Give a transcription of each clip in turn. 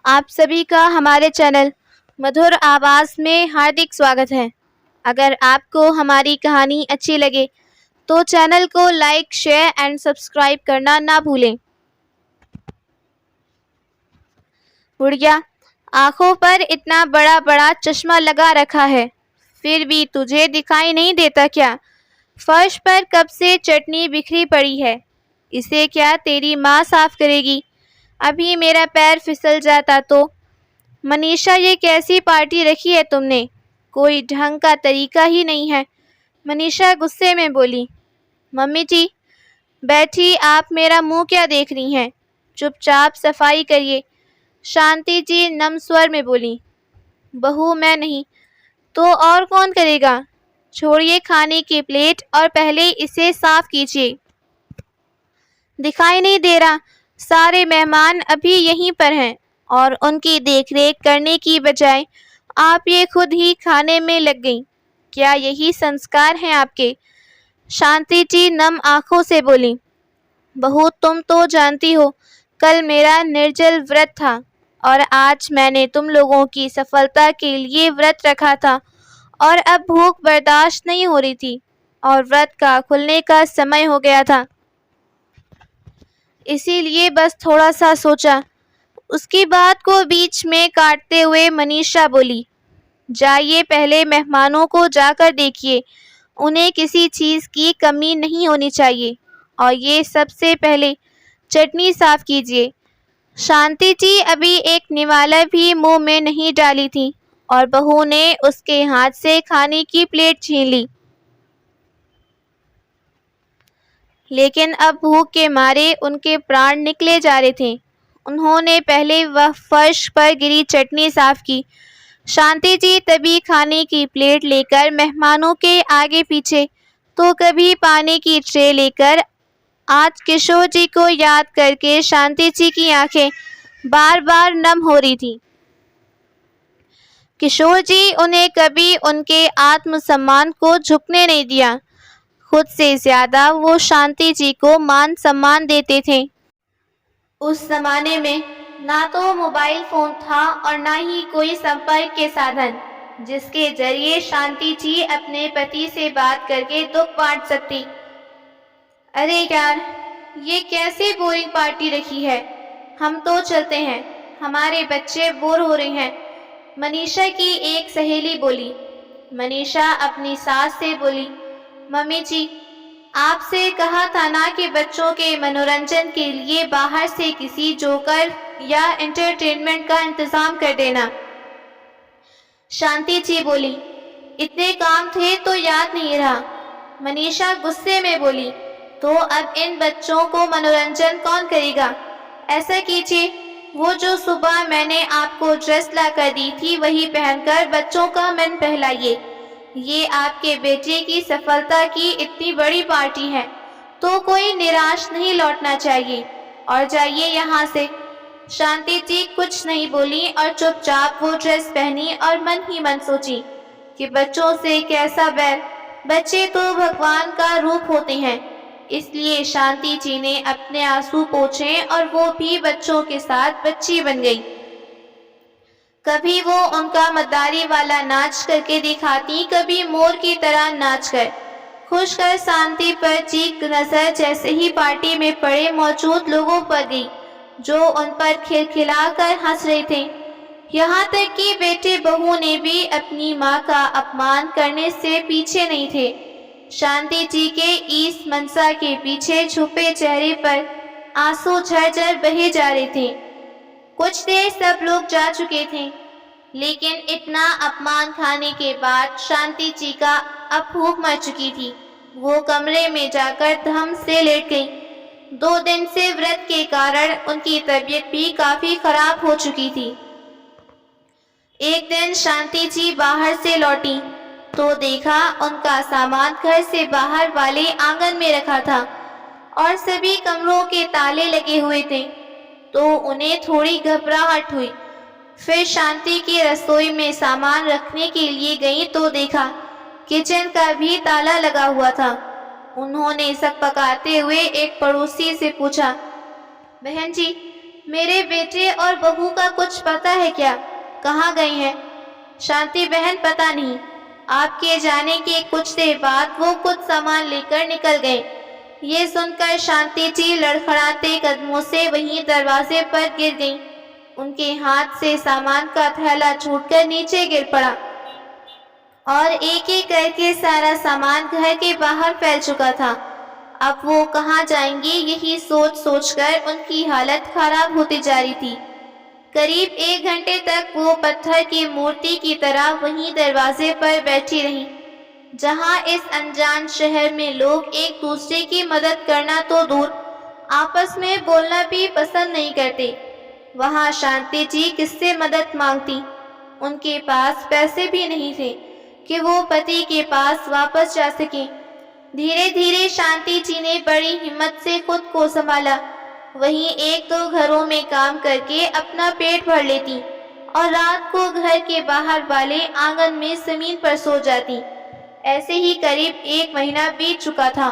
आप सभी का हमारे चैनल मधुर आवाज़ में हार्दिक स्वागत है। अगर आपको हमारी कहानी अच्छी लगे तो चैनल को लाइक, शेयर एंड सब्सक्राइब करना ना भूलें। बुढ़िया, आंखों पर इतना बड़ा बड़ा चश्मा लगा रखा है, फिर भी तुझे दिखाई नहीं देता क्या? फर्श पर कब से चटनी बिखरी पड़ी है, इसे क्या तेरी माँ साफ करेगी? अभी मेरा पैर फिसल जाता तो। मनीषा, ये कैसी पार्टी रखी है तुमने? कोई ढंग का तरीका ही नहीं है। मनीषा गुस्से में बोली। मम्मी जी बैठी, आप मेरा मुंह क्या देख रही हैं? चुपचाप सफाई करिए। शांति जी नम स्वर में बोली। बहू मैं नहीं तो और कौन करेगा? छोड़िए खाने की प्लेट और पहले इसे साफ कीजिए। दिखाई नहीं दे रहा? सारे मेहमान अभी यहीं पर हैं और उनकी देखरेख करने की बजाय आप ये खुद ही खाने में लग गई। क्या यही संस्कार हैं आपके? शांति जी नम आंखों से बोली। बहू तुम तो जानती हो, कल मेरा निर्जल व्रत था और आज मैंने तुम लोगों की सफलता के लिए व्रत रखा था और अब भूख बर्दाश्त नहीं हो रही थी और व्रत का खुलने का समय हो गया था, इसीलिए बस थोड़ा सा सोचा। उसकी बात को बीच में काटते हुए मनीषा बोली। जाइए पहले मेहमानों को जाकर देखिए, उन्हें किसी चीज़ की कमी नहीं होनी चाहिए और ये सबसे पहले चटनी साफ कीजिए। शांति जी अभी एक निवाला भी मुंह में नहीं डाली थी और बहू ने उसके हाथ से खाने की प्लेट छीन ली, लेकिन अब भूख के मारे उनके प्राण निकले जा रहे थे। उन्होंने पहले वह फर्श पर गिरी चटनी साफ की। शांति जी तभी खाने की प्लेट लेकर मेहमानों के आगे पीछे, तो कभी पानी की ट्रे लेकर। आज किशोर जी को याद करके शांति जी की आंखें बार बार नम हो रही थी। किशोर जी उन्हें कभी उनके आत्मसम्मान को झुकने नहीं दिया। खुद से ज्यादा वो शांति जी को मान सम्मान देते थे। उस जमाने में ना तो मोबाइल फोन था और ना ही कोई संपर्क के साधन जिसके जरिए शांति जी अपने पति से बात करके दुख बांट सकती। अरे यार, ये कैसे बोरिंग पार्टी रखी है? हम तो चलते हैं, हमारे बच्चे बोर हो रहे हैं, मनीषा की एक सहेली बोली। मनीषा अपनी सास से बोली। मम्मी जी, आपसे कहा था ना कि बच्चों के मनोरंजन के लिए बाहर से किसी जोकर या एंटरटेनमेंट का इंतजाम कर देना। शांति जी बोली। इतने काम थे तो याद नहीं रहा। मनीषा गुस्से में बोली। तो अब इन बच्चों को मनोरंजन कौन करेगा? ऐसा कीजिए, वो जो सुबह मैंने आपको ड्रेस ला कर दी थी वही पहनकर बच्चों का मन बहलाइए। ये आपके बेटे की सफलता की इतनी बड़ी पार्टी है तो कोई निराश नहीं लौटना चाहिए। और जाइए यहाँ से। शांति जी कुछ नहीं बोली और चुपचाप वो ड्रेस पहनी और मन ही मन सोची कि बच्चों से कैसा बैर। बच्चे तो भगवान का रूप होते हैं, इसलिए शांति जी ने अपने आंसू पोंछे और वो भी बच्चों के साथ बच्ची बन गई। कभी वो उनका मद्दारी वाला नाच करके दिखाती, कभी मोर की तरह नाच कर खुश कर शांति पर चीख नजर जैसे ही पार्टी में पड़े मौजूद लोगों पर गई, जो उन पर खिलखिलाकर हंस रहे थे। यहाँ तक कि बेटे बहू ने भी अपनी माँ का अपमान करने से पीछे नहीं थे। शांति जी के इस मनसा के पीछे छुपे चेहरे पर आंसू झरझर बहे जा रहे थे। कुछ देर सब लोग जा चुके थे, लेकिन इतना अपमान खाने के बाद शांति जी का अब भूख मर चुकी थी। वो कमरे में जाकर धम से लेट गई। 2 दिन से व्रत के कारण उनकी तबीयत भी काफी खराब हो चुकी थी। एक दिन शांति जी बाहर से लौटी तो देखा उनका सामान घर से बाहर वाले आंगन में रखा था और सभी कमरों के ताले लगे हुए थे, तो उन्हें थोड़ी घबराहट हुई। फिर शांति की रसोई में सामान रखने के लिए गई तो देखा किचन का भी ताला लगा हुआ था। उन्होंने सब पकाते हुए एक पड़ोसी से पूछा, बहन जी मेरे बेटे और बहू का कुछ पता है क्या? कहाँ गई हैं? शांति बहन पता नहीं। आपके जाने के कुछ देर बाद वो कुछ सामान लेकर निकल गए। ये सुनकर शांति जी लड़खड़ाते कदमों से वहीं दरवाजे पर गिर गईं। उनके हाथ से सामान का थैला छूटकर नीचे गिर पड़ा और एक एक करके सारा सामान घर के बाहर फैल चुका था। अब वो कहाँ जाएंगे, यही सोच सोचकर उनकी हालत खराब होती जा रही थी। करीब 1 घंटे तक वो पत्थर की मूर्ति की तरह वहीं दरवाजे पर बैठी रहीं, जहाँ इस अनजान शहर में लोग एक दूसरे की मदद करना तो दूर, आपस में बोलना भी पसंद नहीं करते। वहाँ शांति जी किससे मदद मांगती? उनके पास पैसे भी नहीं थे कि वो पति के पास वापस जा सके। धीरे धीरे शांति जी ने बड़ी हिम्मत से खुद को संभाला। वहीं 1-2 घरों में काम करके अपना पेट भर लेती और रात को घर के बाहर वाले आंगन में जमीन पर सो जाती। ऐसे ही करीब 1 महीना बीत चुका था,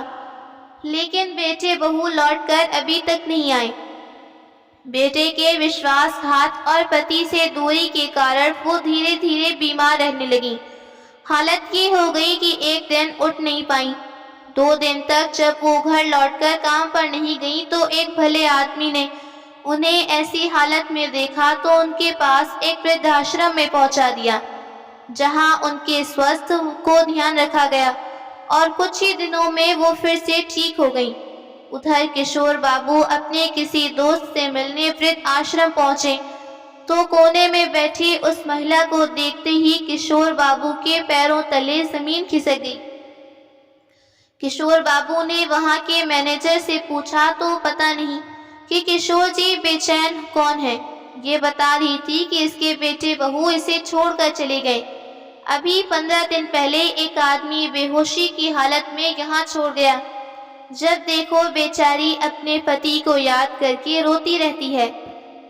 लेकिन बेटे बहू लौटकर अभी तक नहीं आए। बेटे के विश्वासघात और पति से दूरी के कारण वो धीरे धीरे बीमार रहने लगी। हालत ये हो गई कि एक दिन उठ नहीं पाई। 2 दिन तक जब वो घर लौटकर काम पर नहीं गई तो एक भले आदमी ने उन्हें ऐसी हालत में देखा तो उनके पास एक वृद्धाश्रम में पहुंचा दिया, जहां उनके स्वास्थ्य को ध्यान रखा गया और कुछ ही दिनों में वो फिर से ठीक हो गई। उधर किशोर बाबू अपने किसी दोस्त से मिलने वृद्ध आश्रम पहुंचे तो कोने में बैठी उस महिला को देखते ही किशोर बाबू के पैरों तले जमीन खिसक गई। किशोर बाबू ने वहां के मैनेजर से पूछा तो पता नहीं कि किशोर जी बेचैन कौन है। ये बता रही थी कि इसके बेटे बहू इसे छोड़कर चले गए। अभी 15 दिन पहले एक आदमी बेहोशी की हालत में यहाँ छोड़ गया। जब देखो बेचारी अपने पति को याद करके रोती रहती है।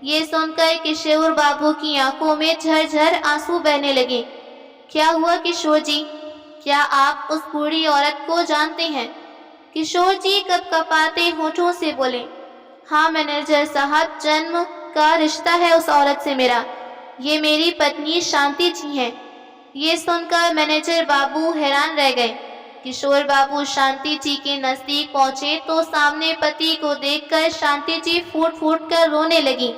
ये सुनकर किशोर बाबू की आंखों में झरझर आंसू बहने लगे। क्या हुआ किशोर जी? क्या आप उस बूढ़ी औरत को जानते हैं? किशोर जी कपकपाते होठों से बोले, हाँ मैनेजर साहब, जन्म का रिश्ता है उस औरत से मेरा। ये मेरी पत्नी शांति जी हैं। ये सुनकर मैनेजर बाबू हैरान रह गए। किशोर बाबू शांति जी के नजदीक पहुंचे तो सामने पति को देखकर शांति जी फूट फूट कर रोने लगी।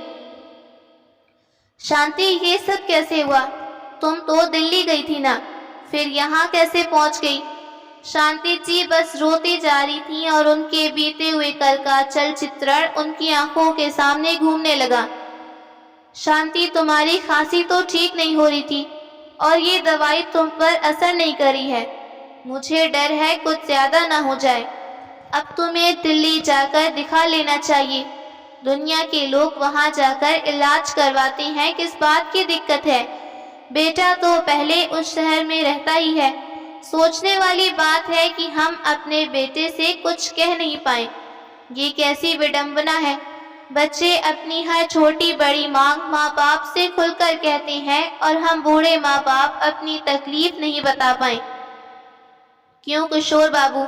शांति, ये सब कैसे हुआ? तुम तो दिल्ली गई थी ना, फिर यहाँ कैसे पहुंच गई? शांति जी बस रोती जा रही थी और उनके बीते हुए कल का चलचित्रण उनकी आंखों के सामने घूमने लगा। शांति, तुम्हारी खांसी तो ठीक नहीं हो रही थी और ये दवाई तुम पर असर नहीं करी है। मुझे डर है कुछ ज्यादा ना हो जाए। अब तुम्हें दिल्ली जाकर दिखा लेना चाहिए। दुनिया के लोग वहां जाकर इलाज करवाते हैं, किस बात की दिक्कत है? बेटा तो पहले उस शहर में रहता ही है। सोचने वाली बात है कि हम अपने बेटे से कुछ कह नहीं पाए। ये कैसी विडंबना है। बच्चे अपनी हर छोटी बड़ी मांग माँ बाप से खुलकर कहते हैं और हम बूढ़े माँ बाप अपनी तकलीफ नहीं बता पाए। क्यों किशोर बाबू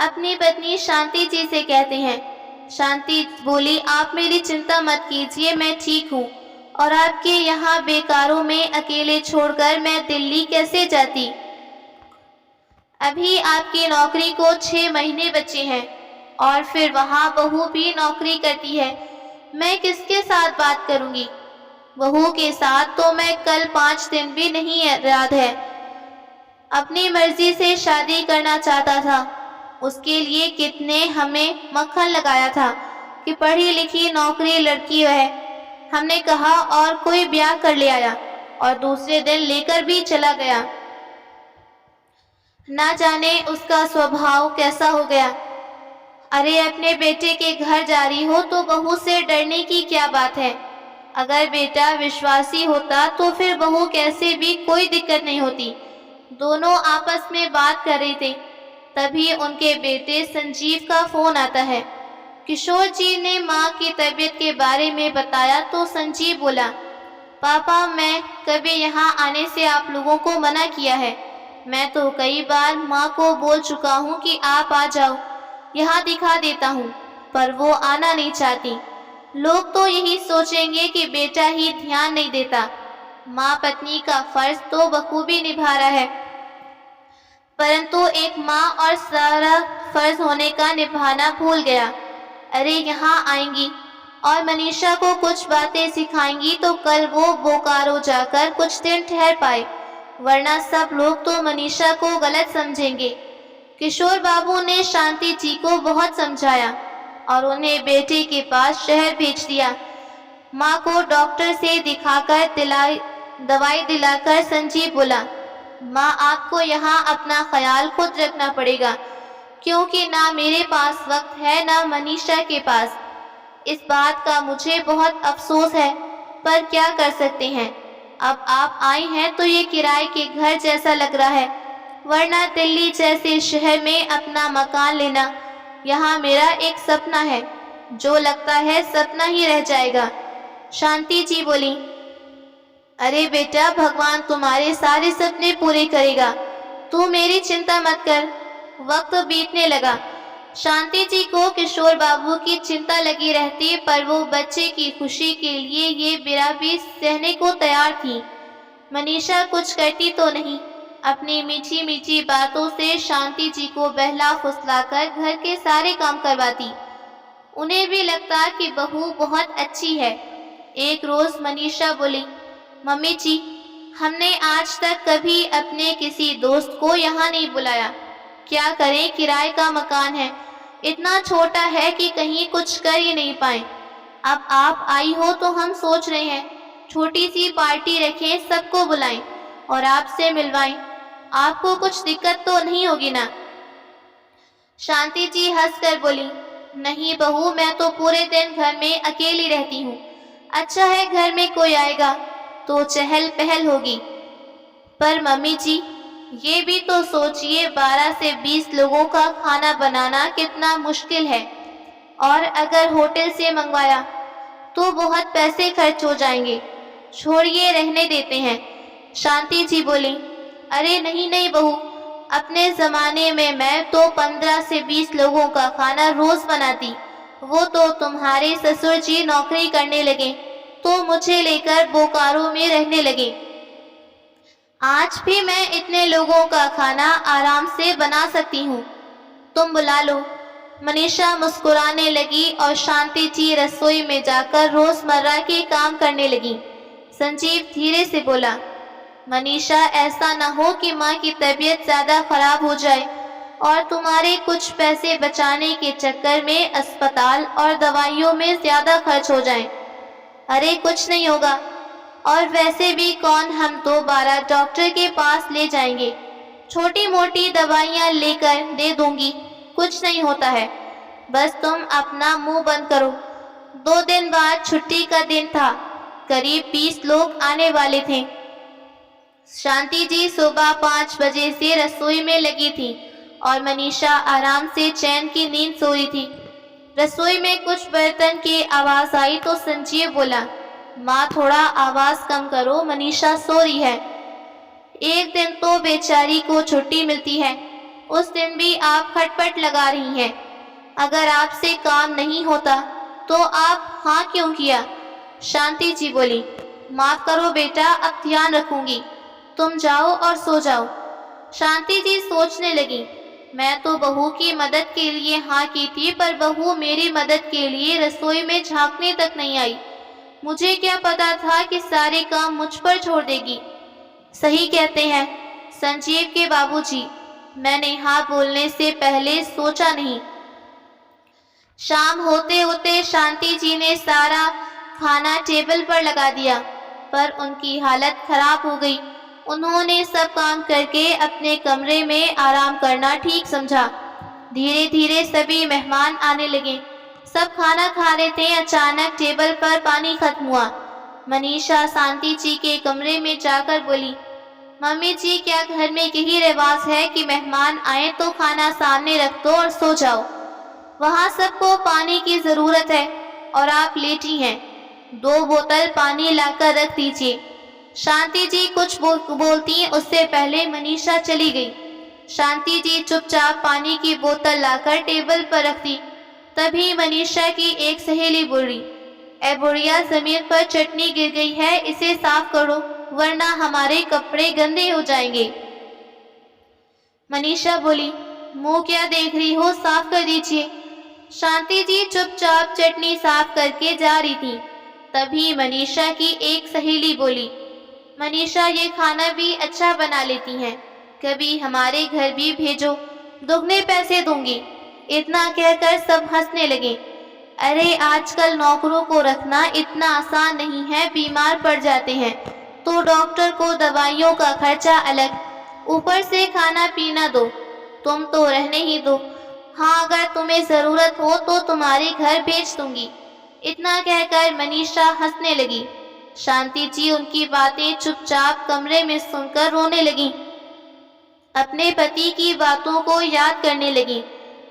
अपनी पत्नी शांति जी से कहते हैं? शांति बोली, आप मेरी चिंता मत कीजिए, मैं ठीक हूँ और आपके यहाँ बेकारों में अकेले छोड़कर मैं दिल्ली कैसे जाती? अभी आपकी नौकरी को 6 महीने बचे हैं और फिर वहाँ बहू भी नौकरी करती है। मैं किसके साथ बात करूँगी? बहू के साथ तो मैं कल 5 दिन भी नहीं याद है। अपनी मर्जी से शादी करना चाहता था। उसके लिए कितने हमें मक्खन लगाया था कि पढ़ी लिखी नौकरी लड़की है। हमने कहा और कोई ब्याह कर ले आया और दूसरे दिन लेकर भी चला गया। ना जाने उसका स्वभाव कैसा हो गया। अरे अपने बेटे के घर जा रही हो तो बहू से डरने की क्या बात है? अगर बेटा विश्वासी होता तो फिर बहू कैसे भी कोई दिक्कत नहीं होती। दोनों आपस में बात कर रहे थे, तभी उनके बेटे संजीव का फोन आता है। किशोर जी ने माँ की तबीयत के बारे में बताया तो संजीव बोला, पापा मैं कभी यहाँ आने से आप लोगों को मना किया है। मैं तो कई बार माँ को बोल चुका हूँ कि आप आ जाओ, यहाँ दिखा देता हूँ, पर वो आना नहीं चाहती। लोग तो यही सोचेंगे कि बेटा ही ध्यान नहीं देता। माँ पत्नी का फर्ज तो बखूबी निभा रहा है, परंतु एक माँ और सारा फर्ज होने का निभाना भूल गया। अरे यहाँ आएंगी और मनीषा को कुछ बातें सिखाएंगी तो कल वो बोकारो जाकर कुछ दिन ठहर पाए, वरना सब लोग तो मनीषा को गलत समझेंगे। किशोर बाबू ने शांति जी को बहुत समझाया और उन्हें बेटे के पास शहर भेज दिया। माँ को डॉक्टर से दिखाकर दवाई दिलाकर संजीव बोला, माँ आपको यहाँ अपना ख्याल खुद रखना पड़ेगा, क्योंकि ना मेरे पास वक्त है ना मनीषा के पास। इस बात का मुझे बहुत अफसोस है, पर क्या कर सकते हैं। अब आप आई हैं तो ये किराए के घर जैसा लग रहा है, वरना दिल्ली जैसे शहर में अपना मकान लेना यहाँ मेरा एक सपना है, जो लगता है सपना ही रह जाएगा। शांति जी बोली, अरे बेटा, भगवान तुम्हारे सारे सपने पूरे करेगा, तू मेरी चिंता मत कर। वक्त बीतने लगा। शांति जी को किशोर बाबू की चिंता लगी रहती, पर वो बच्चे की खुशी के लिए ये बुरा भी सहने को तैयार थी। मनीषा कुछ करती तो नहीं, अपनी मीठी मीठी बातों से शांति जी को बहला फुसलाकर घर के सारे काम करवाती। उन्हें भी लगता कि बहू बहुत अच्छी है। एक रोज मनीषा बोली, मम्मी जी, हमने आज तक कभी अपने किसी दोस्त को यहाँ नहीं बुलाया। क्या करें, किराए का मकान है, इतना छोटा है कि कहीं कुछ कर ही नहीं पाए। अब आप आई हो तो हम सोच रहे हैं छोटी सी पार्टी रखें, सबको बुलाएं और आपसे मिलवाएं। आपको कुछ दिक्कत तो नहीं होगी ना? शांति जी हंसकर बोली, नहीं बहू, मैं तो पूरे दिन घर में अकेली रहती हूँ। अच्छा है, घर में कोई आएगा तो चहल पहल होगी। पर मम्मी जी, ये भी तो सोचिए, 12 से 20 लोगों का खाना बनाना कितना मुश्किल है, और अगर होटल से मंगवाया तो बहुत पैसे खर्च हो जाएंगे। छोड़िए, रहने देते हैं। शांति जी बोली, अरे नहीं नहीं बहू, अपने ज़माने में मैं तो 15 से 20 लोगों का खाना रोज़ बनाती। वो तो तुम्हारे ससुर जी नौकरी करने लगे तो मुझे लेकर बोकारो में रहने लगे। आज भी मैं इतने लोगों का खाना आराम से बना सकती हूँ, तुम बुला लो। मनीषा मुस्कुराने लगी और शांति जी रसोई में जाकर रोजमर्रा के काम करने लगी। संजीव धीरे से बोला, मनीषा, ऐसा ना हो कि माँ की तबीयत ज़्यादा खराब हो जाए और तुम्हारे कुछ पैसे बचाने के चक्कर में अस्पताल और दवाइयों में ज़्यादा खर्च हो जाए। अरे कुछ नहीं होगा, और वैसे भी कौन, हम तो 12 डॉक्टर के पास ले जाएंगे, छोटी मोटी दवाइयाँ लेकर दे दूंगी, कुछ नहीं होता है। बस तुम अपना मुंह बंद करो। 2 दिन बाद छुट्टी का दिन था, करीब 20 लोग आने वाले थे। शांति जी सुबह 5 बजे से रसोई में लगी थी और मनीषा आराम से चैन की नींद सो रही थी। रसोई में कुछ बर्तन की आवाज़ आई तो संजीव बोला, माँ थोड़ा आवाज़ कम करो, मनीषा सो रही है। एक दिन तो बेचारी को छुट्टी मिलती है, उस दिन भी आप खटपट लगा रही हैं। अगर आपसे काम नहीं होता तो आप हाँ क्यों किया? शांति जी बोली, माफ़ करो बेटा, अब ध्यान रखूंगी, तुम जाओ और सो जाओ। शांति जी सोचने लगी, मैं तो बहू की मदद के लिए हाँ की थी, पर बहू मेरी मदद के लिए रसोई में झांकने तक नहीं आई। मुझे क्या पता था कि सारे काम मुझ पर छोड़ देगी। सही कहते हैं संजीव के बाबूजी, मैंने हाँ बोलने से पहले सोचा नहीं। शाम होते होते शांति जी ने सारा खाना टेबल पर लगा दिया, पर उनकी हालत खराब हो गई। उन्होंने सब काम करके अपने कमरे में आराम करना ठीक समझा। धीरे धीरे सभी मेहमान आने लगे। सब खाना खा रहे थे, अचानक टेबल पर पानी खत्म हुआ। मनीषा शांति जी के कमरे में जाकर बोली, मम्मी जी, क्या घर में यही रिवाज है कि मेहमान आए तो खाना सामने रख दो और सो जाओ? वहाँ सबको पानी की ज़रूरत है और आप लेटी हैं, 2 बोतल पानी लाकर रख दीजिए। शांति जी कुछ बोलती उससे पहले मनीषा चली गई। शांति जी चुपचाप पानी की बोतल लाकर टेबल पर रख दी। तभी मनीषा की एक सहेली बोली, ए बुढ़िया, जमीन पर चटनी गिर गई है, इसे साफ करो वरना हमारे कपड़े गंदे हो जाएंगे। मनीषा बोली, मुंह क्या देख रही हो, साफ कर दीजिए। शांति जी चुपचाप चटनी साफ करके जा रही थी। तभी मनीषा की एक सहेली बोली, मनीषा ये खाना भी अच्छा बना लेती हैं, कभी हमारे घर भी भेजो, दुगने पैसे दूंगी। इतना कहकर सब हंसने लगे। अरे आजकल नौकरों को रखना इतना आसान नहीं है, बीमार पड़ जाते हैं तो डॉक्टर को दवाइयों का खर्चा अलग, ऊपर से खाना पीना दो, तुम तो रहने ही दो। हाँ, अगर तुम्हें ज़रूरत हो तो तुम्हारे घर भेज दूंगी। इतना कहकर मनीषा हंसने लगी। शांति जी उनकी बातें चुपचाप कमरे में सुनकर रोने लगी। अपने पति की बातों को याद करने लगी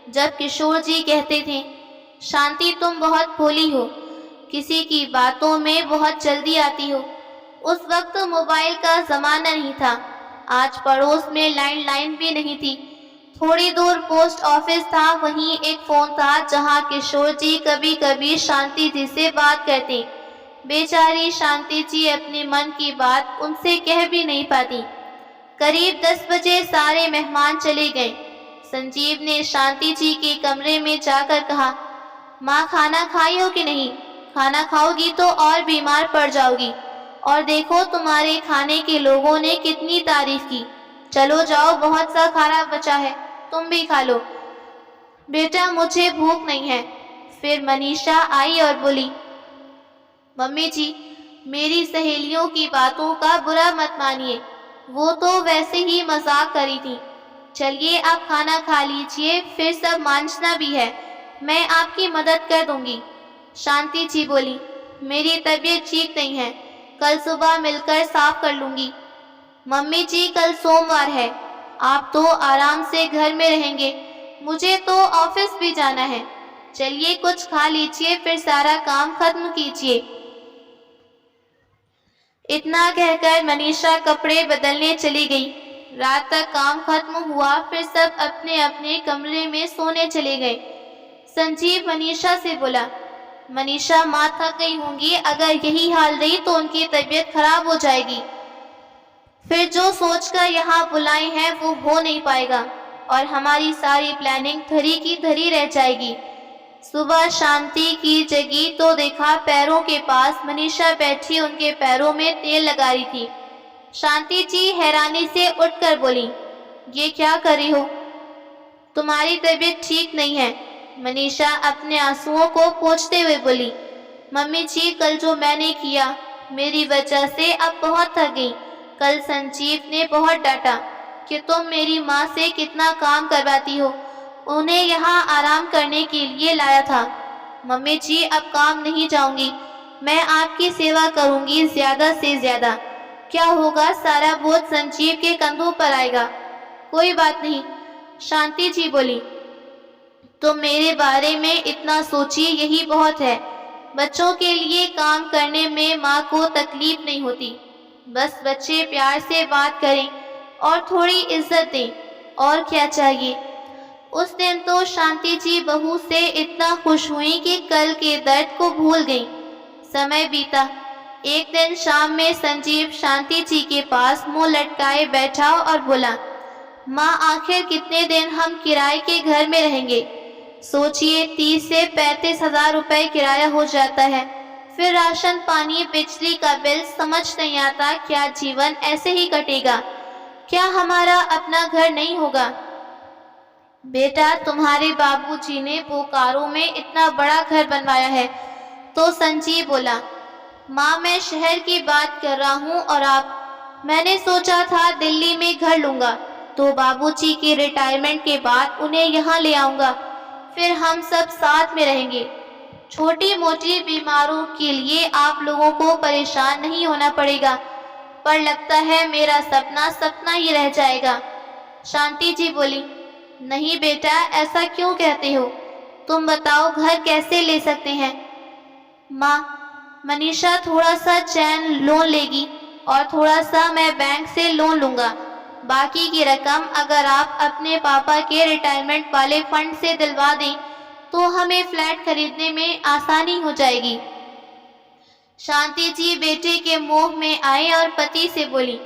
जब किशोर जी कहते थे, शांति तुम बहुत भोली हो, किसी की बातों में बहुत जल्दी आती हो। उस वक्त मोबाइल का ज़माना नहीं था, आज पड़ोस में लैंडलाइन भी नहीं थी। थोड़ी दूर पोस्ट ऑफिस था, वहीं एक फ़ोन था जहां किशोर जी कभी कभी शांति जी से बात करते। बेचारी शांति जी अपने मन की बात उनसे कह भी नहीं पाती। करीब 10 बजे सारे मेहमान चले गए। संजीव ने शांति जी के कमरे में जाकर कहा, माँ खाना खाई हो कि नहीं? खाना खाओगी तो और बीमार पड़ जाओगी, और देखो तुम्हारे खाने के लोगों ने कितनी तारीफ की। चलो जाओ, बहुत सा खाना बचा है, तुम भी खा लो। बेटा मुझे भूख नहीं है। फिर मनीषा आई और बोली, मम्मी जी मेरी सहेलियों की बातों का बुरा मत मानिए, वो तो वैसे ही मजाक करी थी। चलिए आप खाना खा लीजिए, फिर सब मांझना भी है, मैं आपकी मदद कर दूंगी। शांति जी बोली, मेरी तबीयत ठीक नहीं है, कल सुबह मिलकर साफ कर लूंगी। मम्मी जी कल सोमवार है, आप तो आराम से घर में रहेंगे, मुझे तो ऑफिस भी जाना है। चलिए कुछ खा लीजिए, फिर सारा काम खत्म कीजिए। इतना कहकर मनीषा कपड़े बदलने चली गई। रात तक काम खत्म हुआ, फिर सब अपने अपने कमरे में सोने चले गए। संजीव मनीषा से बोला, मनीषा माँ थक गई होंगी, अगर यही हाल रही तो उनकी तबीयत खराब हो जाएगी। फिर जो सोचकर यहाँ बुलाए हैं वो हो नहीं पाएगा और हमारी सारी प्लानिंग धरी की धरी रह जाएगी। सुबह शांति की जगी तो देखा पैरों के पास मनीषा बैठी उनके पैरों में तेल लगा रही थी। शांति जी हैरानी से उठकर बोली, ये क्या कर रही हो? तुम्हारी तबीयत ठीक नहीं है। मनीषा अपने आंसुओं को पोंछते हुए बोली, मम्मी जी कल जो मैंने किया, मेरी वजह से अब बहुत थक गई। कल संजीव ने बहुत डांटा कि तुम मेरी माँ से कितना काम करवाती हो, उन्हें यहाँ आराम करने के लिए लाया था। मम्मी जी अब काम नहीं जाऊंगी, मैं आपकी सेवा करूंगी ज़्यादा से ज़्यादा। क्या होगा, सारा बोझ संजीव के कंधों पर आएगा। कोई बात नहीं, शांति जी बोली, तुम मेरे बारे में इतना सोचिए, यही बहुत है। बच्चों के लिए काम करने में माँ को तकलीफ नहीं होती, बस बच्चे प्यार से बात करें और थोड़ी इज्जत दें, और क्या चाहिए। उस दिन तो शांति जी बहू से इतना खुश हुई कि कल के दर्द को भूल गई। समय बीता। एक दिन शाम में संजीव शांति जी के पास मुंह लटकाए बैठा और बोला, माँ आखिर कितने दिन हम किराए के घर में रहेंगे? सोचिए 30 से 35 हजार रुपए किराया हो जाता है, फिर राशन पानी बिजली का बिल, समझ नहीं आता क्या जीवन ऐसे ही कटेगा? क्या हमारा अपना घर नहीं होगा? बेटा तुम्हारे बाबूजी ने बोकारो में इतना बड़ा घर बनवाया है। तो संजीव बोला, माँ मैं शहर की बात कर रहा हूँ और मैंने सोचा था दिल्ली में घर लूँगा, तो बाबूजी के रिटायरमेंट के बाद उन्हें यहाँ ले आऊँगा, फिर हम सब साथ में रहेंगे। छोटी मोटी बीमारों के लिए आप लोगों को परेशान नहीं होना पड़ेगा, पर लगता है मेरा सपना सपना ही रह जाएगा। शांति जी बोली, नहीं बेटा ऐसा क्यों कहते हो, तुम बताओ घर कैसे ले सकते हैं? माँ मनीषा थोड़ा सा चैन लोन लेगी और थोड़ा सा मैं बैंक से लोन लूँगा, बाकी की रकम अगर आप अपने पापा के रिटायरमेंट वाले फंड से दिलवा दें तो हमें फ्लैट खरीदने में आसानी हो जाएगी। शांति जी बेटे के मोह में आए और पति से बोली,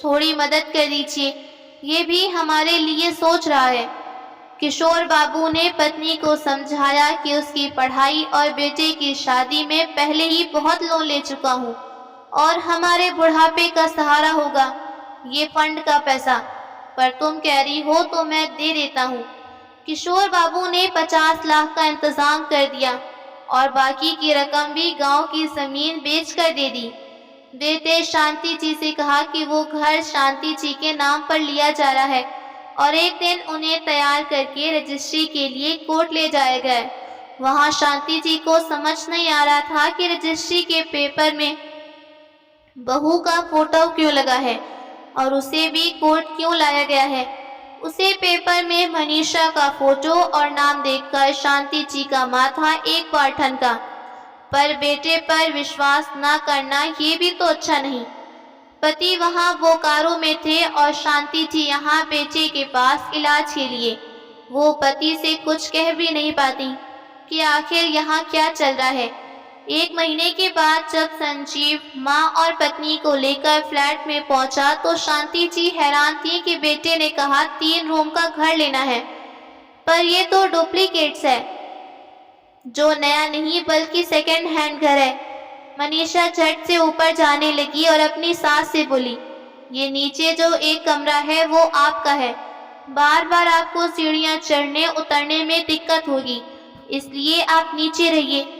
थोड़ी मदद कर दीजिए, ये भी हमारे लिए सोच रहा है। किशोर बाबू ने पत्नी को समझाया कि उसकी पढ़ाई और बेटे की शादी में पहले ही बहुत लोन ले चुका हूँ और हमारे बुढ़ापे का सहारा होगा ये फंड का पैसा, पर तुम कह रही हो तो मैं दे देता हूँ। किशोर बाबू ने 50 लाख का इंतजाम कर दिया और बाकी की रकम भी गांव की जमीन बेचकर दे दी। बेटे शांति जी से कहा कि वो घर शांति जी के नाम पर लिया जा रहा है और एक दिन उन्हें तैयार करके रजिस्ट्री के लिए कोर्ट ले जाया गया। वहां शांति जी को समझ नहीं आ रहा था कि रजिस्ट्री के पेपर में बहू का फोटो क्यों लगा है और उसे भी कोर्ट क्यों लाया गया है। उसे पेपर में मनीषा का फोटो और नाम देखकर शांति जी का माथा एक बार ठनका, पर बेटे पर विश्वास न करना ये भी तो अच्छा नहीं। पति वहां बोकारो में थे और शांति जी यहाँ बेटे के पास इलाज के लिए। वो पति से कुछ कह भी नहीं पाती कि आखिर यहाँ क्या चल रहा है। 1 महीने के बाद जब संजीव माँ और पत्नी को लेकर फ्लैट में पहुंचा तो शांति जी हैरान थी कि बेटे ने कहा 3 रूम का घर लेना है, पर ये तो डुप्लीकेट्स है, जो नया नहीं बल्कि सेकंड हैंड घर है। मनीषा झट से ऊपर जाने लगी और अपनी सास से बोली, ये नीचे जो एक कमरा है वो आपका है, बार बार आपको सीढ़ियाँ चढ़ने उतरने में दिक्कत होगी, इसलिए आप नीचे रहिए।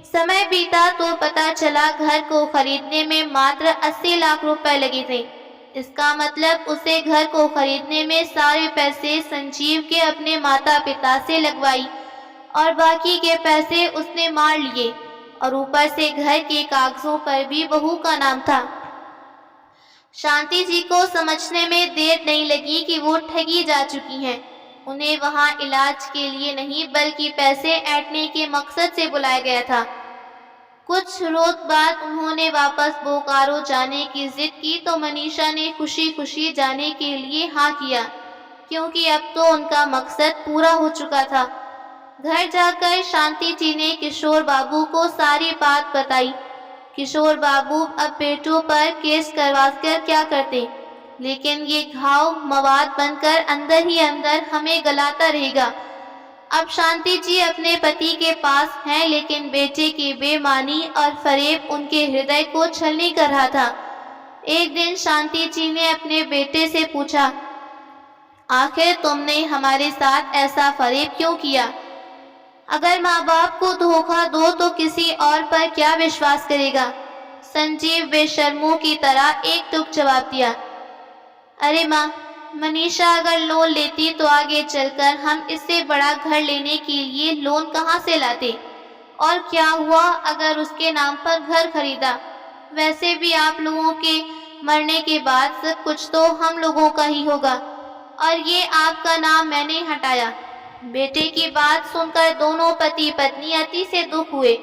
समय बीता तो पता चला घर को खरीदने में मात्र 80 लाख रुपए लगे थे। इसका मतलब उसे घर को खरीदने में सारे पैसे संजीव के अपने माता पिता से लगवाई और बाकी के पैसे उसने मार लिए और ऊपर से घर के कागजों पर भी बहू का नाम था। शांति जी को समझने में देर नहीं लगी कि वो ठगी जा चुकी हैं। उन्हें वहां इलाज के लिए नहीं बल्कि पैसे ऐंठने के मकसद से बुलाया गया था। कुछ रोज बाद उन्होंने वापस बोकारो जाने की जिद की तो मनीषा ने खुशी खुशी जाने के लिए हाँ किया, क्योंकि अब तो उनका मकसद पूरा हो चुका था। घर जाकर शांति जी ने किशोर बाबू को सारी बात बताई। किशोर बाबू अब बेटों पर केस करवाकर क्या करते, लेकिन ये घाव मवाद बनकर अंदर ही अंदर हमें गलाता रहेगा। अब शांति जी अपने पति के पास हैं, लेकिन बेटे की बेमानी और फरेब उनके हृदय को छलनी कर रहा था। एक दिन शांति जी ने अपने बेटे से पूछा, आखिर तुमने हमारे साथ ऐसा फरेब क्यों किया? अगर माँ बाप को धोखा दो तो किसी और पर क्या विश्वास करेगा? संजीव बेशर्मों की तरह एक टुक जवाब दिया, अरे माँ, मनीषा अगर लोन लेती तो आगे चलकर हम इससे बड़ा घर लेने के लिए लोन कहाँ से लाते? और क्या हुआ अगर उसके नाम पर घर खरीदा? वैसे भी आप लोगों के मरने के बाद सब कुछ तो हम लोगों का ही होगा, और ये आपका नाम मैंने हटाया। बेटे की बात सुनकर दोनों पति पत्नी अति से दुख हुए।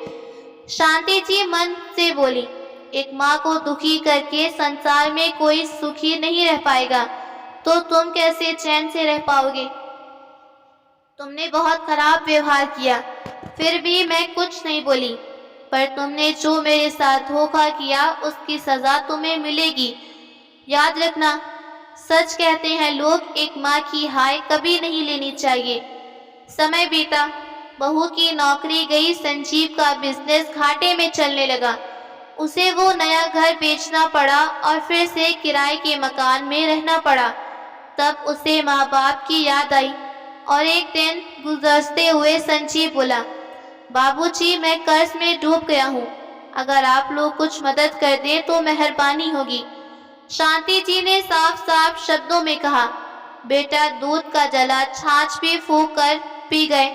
शांति जी मन से बोली, एक माँ को दुखी करके संसार में कोई सुखी नहीं रह पाएगा, तो तुम कैसे चैन से रह पाओगे? तुमने बहुत खराब व्यवहार किया, फिर भी मैं कुछ नहीं बोली, पर तुमने जो मेरे साथ धोखा किया उसकी सजा तुम्हें मिलेगी। याद रखना, सच कहते हैं लोग, एक माँ की हाय कभी नहीं लेनी चाहिए। समय बीता, बहू की नौकरी गई, संजीव का बिजनेस घाटे में चलने लगा। उसे वो नया घर बेचना पड़ा और फिर से किराए के मकान में रहना पड़ा। तब उसे माँ बाप की याद आई और एक दिन गुजरते हुए संजीव बोला, बाबूजी, मैं कर्ज में डूब गया हूँ, अगर आप लोग कुछ मदद कर दें तो मेहरबानी होगी। शांति जी ने साफ साफ शब्दों में कहा, बेटा, दूध का जला छाछ भी फूंक कर पी गए।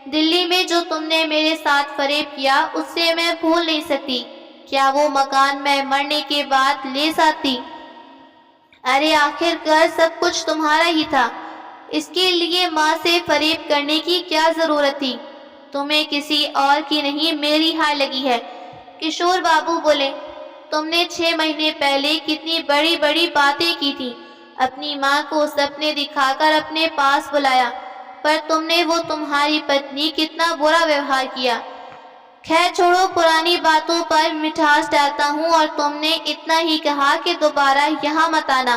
दिल्ली में जो तुमने मेरे साथ फरेब किया उससे मैं भूल नहीं सकती। क्या वो मकान मैं मरने के बाद ले सकती? अरे आखिरकार सब कुछ तुम्हारा ही था, इसके लिए माँ से फरेब करने की क्या जरूरत थी? तुम्हें किसी और की नहीं, मेरी हार लगी है। किशोर बाबू बोले, तुमने 6 महीने पहले कितनी बड़ी बड़ी बातें की थी। अपनी माँ को सपने दिखाकर अपने पास बुलाया, पर तुमने वो तुम्हारी पत्नी कितना बुरा व्यवहार किया। खैर छोड़ो, पुरानी बातों पर मिठास डालता हूँ और तुमने इतना ही कहा कि दोबारा यहाँ मत आना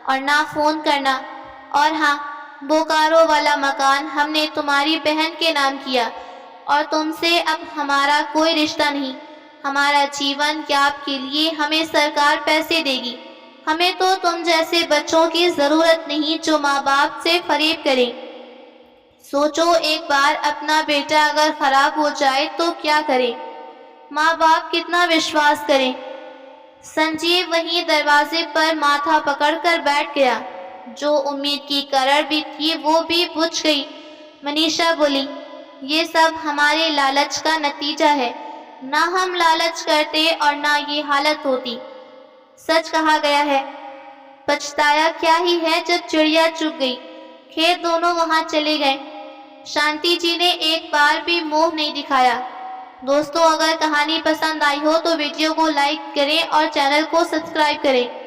और ना फ़ोन करना। और हाँ, बोकारो वाला मकान हमने तुम्हारी बहन के नाम किया और तुमसे अब हमारा कोई रिश्ता नहीं। हमारा जीवन याप के लिए हमें सरकार पैसे देगी। हमें तो तुम जैसे बच्चों की ज़रूरत नहीं जो माँ बाप से फरेब करें। सोचो एक बार, अपना बेटा अगर खराब हो जाए तो क्या करें? माँ बाप कितना विश्वास करें? संजीव वहीं दरवाजे पर माथा पकड़कर बैठ गया। जो उम्मीद की करड़ भी थी वो भी बुझ गई। मनीषा बोली, ये सब हमारे लालच का नतीजा है। ना हम लालच करते और ना ये हालत होती। सच कहा गया है, पछताया क्या ही है जब चिड़िया चुग गई। खेत दोनों वहां चले गए। शांति जी ने एक बार भी मोह नहीं दिखाया। दोस्तों, अगर कहानी पसंद आई हो तो वीडियो को लाइक करें और चैनल को सब्सक्राइब करें।